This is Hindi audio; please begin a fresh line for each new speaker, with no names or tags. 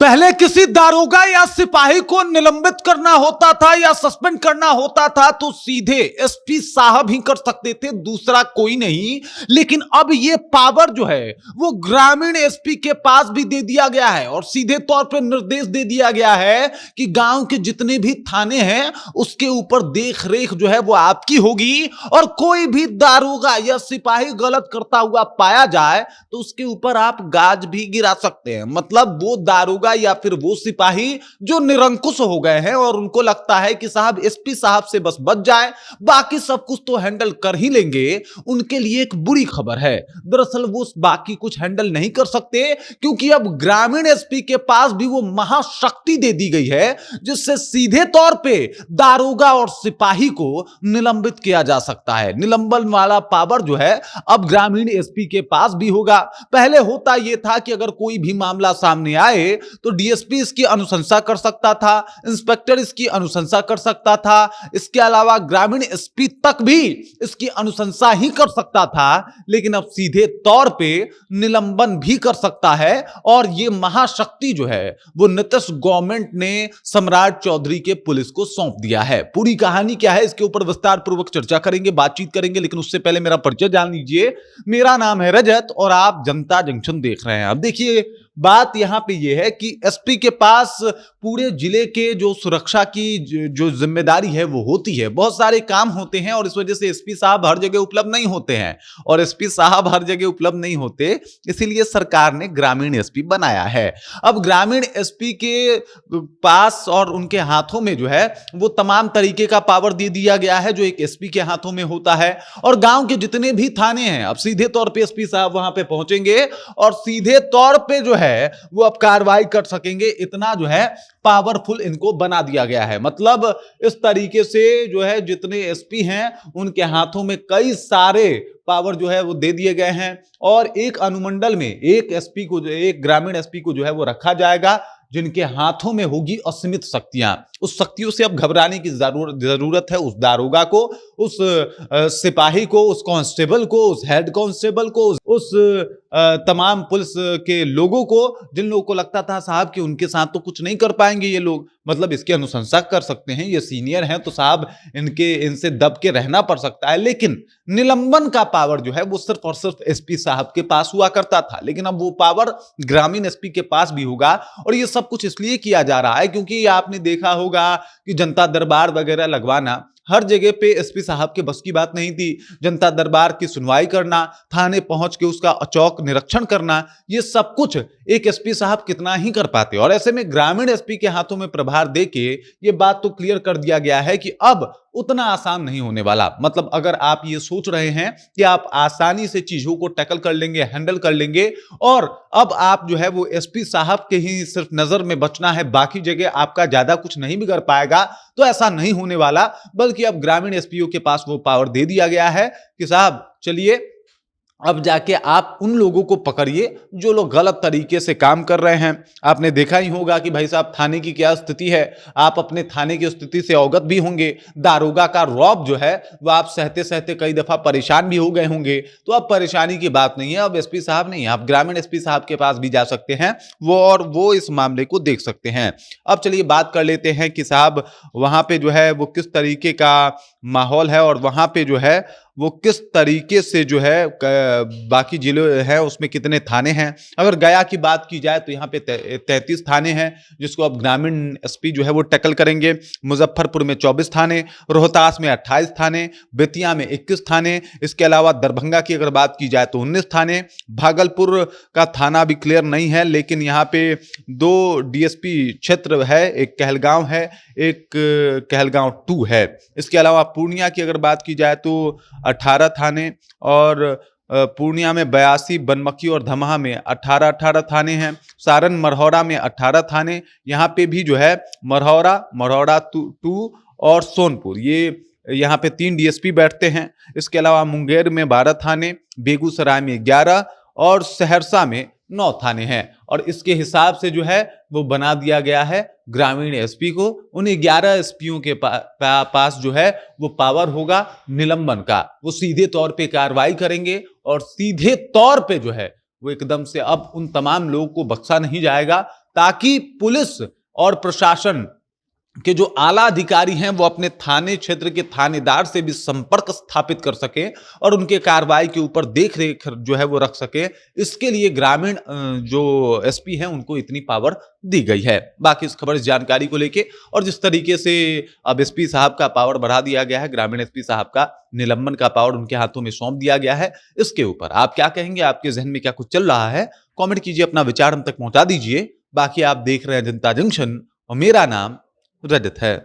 पहले किसी दारोगा या सिपाही को निलंबित करना होता था या सस्पेंड करना होता था तो सीधे एसपी साहब ही कर सकते थे, दूसरा कोई नहीं। लेकिन अब यह पावर जो है वो ग्रामीण एसपी के पास भी दे दिया गया है और सीधे तौर पर निर्देश दे दिया गया है कि गांव के जितने भी थाने हैं उसके ऊपर देख रेख जो है वो आपकी होगी और कोई भी दारोगा या सिपाही गलत करता हुआ पाया जाए तो उसके ऊपर आप गाज भी गिरा सकते हैं। मतलब वो दारोगा या फिर वो सिपाही जो निरंकुश हो गए हैं और उनको लगता है कि साहब एसपी साहब से बस बच जाए, बाकी सब कुछ तो हैंडल कर ही लेंगे, उनके लिए एक बुरी खबर है। दरअसल वो बाकी कुछ हैंडल नहीं कर सकते क्योंकि अब ग्रामीण एसपी के पास भी वो महाशक्ति दे दी गई है जिससे सीधे तौर पे दारोगा और सिपाही को निलंबित किया जा सकता है। निलंबन वाला पावर जो है अब ग्रामीण एसपी के पास भी होगा। पहले होता यह था कि अगर कोई भी मामला सामने आए तो डीएसपी इसकी अनुशंसा कर सकता था, इंस्पेक्टर इसकी अनुशंसा कर सकता था, इसके अलावा ग्रामीण एसपी तक भी इसकी अनुशंसा ही कर सकता था। लेकिन अब सीधे तौर पे निलंबन भी कर सकता है और यह महाशक्ति जो है वो नीतीश गवर्नमेंट ने सम्राट चौधरी के पुलिस को सौंप दिया है। पूरी कहानी क्या है इसके ऊपर विस्तार पूर्वक चर्चा करेंगे, बातचीत करेंगे, लेकिन उससे पहले मेरा परिचय जान लीजिए। मेरा नाम है रजत और आप जनता जंक्शन देख रहे हैं। अब देखिए बात यहां पे यह है कि एसपी के पास पूरे जिले के जो सुरक्षा की जो जिम्मेदारी है वो होती है, बहुत सारे काम होते हैं और इस वजह से एसपी साहब हर जगह उपलब्ध नहीं होते हैं और एसपी साहब हर जगह उपलब्ध नहीं होते, इसीलिए सरकार ने ग्रामीण एसपी बनाया है। अब ग्रामीण एसपी के पास और उनके हाथों में जो है वो तमाम तरीके का पावर दे दिया गया है जो एक एसपी के हाथों में होता है और गांव के जितने भी थाने हैं अब सीधे तौर पे एसपी साहब वहां पे पहुंचेंगे और सीधे तौर पे जो है वो अब कार्रवाई कर सकेंगे। इतना जो है पावरफुल इनको बना दिया गया है। मतलब इस तरीके से जो है जितने एसपी हैं उनके हाथों में कई सारे पावर जो है वो दे दिए गए हैं और एक अनुमंडल में एक एसपी को, एक ग्रामीण एसपी को जो है वो रखा जाएगा जिनके हाथों में होगी असीमित शक्तियां। उस शक्तियों से अब घबराने की जरूरत है उस दारोगा को, उस सिपाही को, उस कांस्टेबल को, उस हेड कांस्टेबल को, उस तमाम पुलिस के लोगों को जिन लोगों को लगता था साहब कि उनके साथ तो कुछ नहीं कर पाएंगे ये लोग, मतलब इसकी अनुशंसा कर सकते हैं, ये सीनियर हैं तो साहब इनसे दब के रहना पड़ सकता है। लेकिन निलंबन का पावर जो है वो सिर्फ और सिर्फ एसपी साहब के पास हुआ करता था, लेकिन अब वो पावर ग्रामीण एसपी के पास भी होगा। और ये सब कुछ इसलिए किया जा रहा है क्योंकि आपने देखा होगा कि जनता दरबार वगैरह लगवाना हर जगह पे एसपी साहब के बस की बात नहीं थी। जनता दरबार की सुनवाई करना, थाने पहुंच के उसका अचौक निरीक्षण करना, ये सब कुछ एक एसपी साहब कितना ही कर पाते। और ऐसे में ग्रामीण एसपी के हाथों में प्रभार देके ये बात तो क्लियर कर दिया गया है कि अब उतना आसान नहीं होने वाला। मतलब अगर आप ये सोच रहे हैं कि आप आसानी से चीजों को टैकल कर लेंगे, हैंडल कर लेंगे और अब आप जो है वो एसपी साहब के ही सिर्फ नजर में बचना है, बाकी जगह आपका ज्यादा कुछ नहीं बिगड़ पाएगा, तो ऐसा नहीं होने वाला। बल्कि अब ग्रामीण एसपीओ के पास वो पावर दे दिया गया है कि साहब चलिए अब जाके आप उन लोगों को पकड़िए जो लोग गलत तरीके से काम कर रहे हैं। आपने देखा ही होगा कि भाई साहब थाने की क्या स्थिति है, आप अपने थाने की स्थिति से अवगत भी होंगे। दारोगा का रौब जो है वह आप सहते सहते कई दफा परेशान भी हो गए होंगे, तो अब परेशानी की बात नहीं है। अब एसपी साहब नहीं, आप ग्रामीण एसपी साहब के पास भी जा सकते हैं वो इस मामले को देख सकते हैं। अब चलिए बात कर लेते हैं कि साहब वहां पे जो है वो किस तरीके का माहौल है और वहां पे जो है वो किस तरीके से जो है बाकी जिले हैं उसमें कितने थाने हैं। अगर गया की बात की जाए तो यहाँ पे 33 थाने हैं जिसको अब ग्रामीण एसपी जो है वो टैकल करेंगे। मुजफ्फरपुर में 24 थाने, रोहतास में 28 थाने, बेतिया में 21 थाने, इसके अलावा दरभंगा की अगर बात की जाए तो 19 थाने। भागलपुर का थाना भी क्लियर नहीं है लेकिन यहाँ पे 2 डीएसपी क्षेत्र है, एक कहलगांव है, एक कहलगांव 2 है। इसके अलावा पूर्णिया की अगर बात की जाए तो 18 थाने और पूर्णिया में 82, बनमखी और धमहा में 18 थाने हैं। सारण मरहौरा में 18 थाने, यहाँ पे भी जो है मरहौरा 2 और सोनपुर, ये यहाँ पे 3 डीएसपी बैठते हैं। इसके अलावा मुंगेर में 12 थाने, बेगूसराय में 11 और सहरसा में 9 थाने हैं। और इसके हिसाब से जो है वो बना दिया गया है ग्रामीण एसपी को। उन 11 एसपीओं के पास जो है वो पावर होगा निलंबन का। वो सीधे तौर पे कार्रवाई करेंगे और सीधे तौर पे जो है वो एकदम से अब उन तमाम लोगों को बख्शा नहीं जाएगा ताकि पुलिस और प्रशासन के जो आला अधिकारी हैं वो अपने थाने क्षेत्र के थानेदार से भी संपर्क स्थापित कर सके और उनके कार्रवाई के ऊपर देख रेख जो है वो रख सके। इसके लिए ग्रामीण जो एसपी हैं उनको इतनी पावर दी गई है। बाकी इस खबर, इस जानकारी को लेके और जिस तरीके से अब एसपी साहब का पावर बढ़ा दिया गया है, ग्रामीण एसपी साहब का निलंबन का पावर उनके हाथों में सौंप दिया गया है, इसके ऊपर आप क्या कहेंगे? आपके जहन में क्या कुछ चल रहा है? कॉमेंट कीजिए, अपना विचार हम तक पहुंचा दीजिए। बाकी आप देख रहे हैं जनता जंक्शन और मेरा नाम रजत है।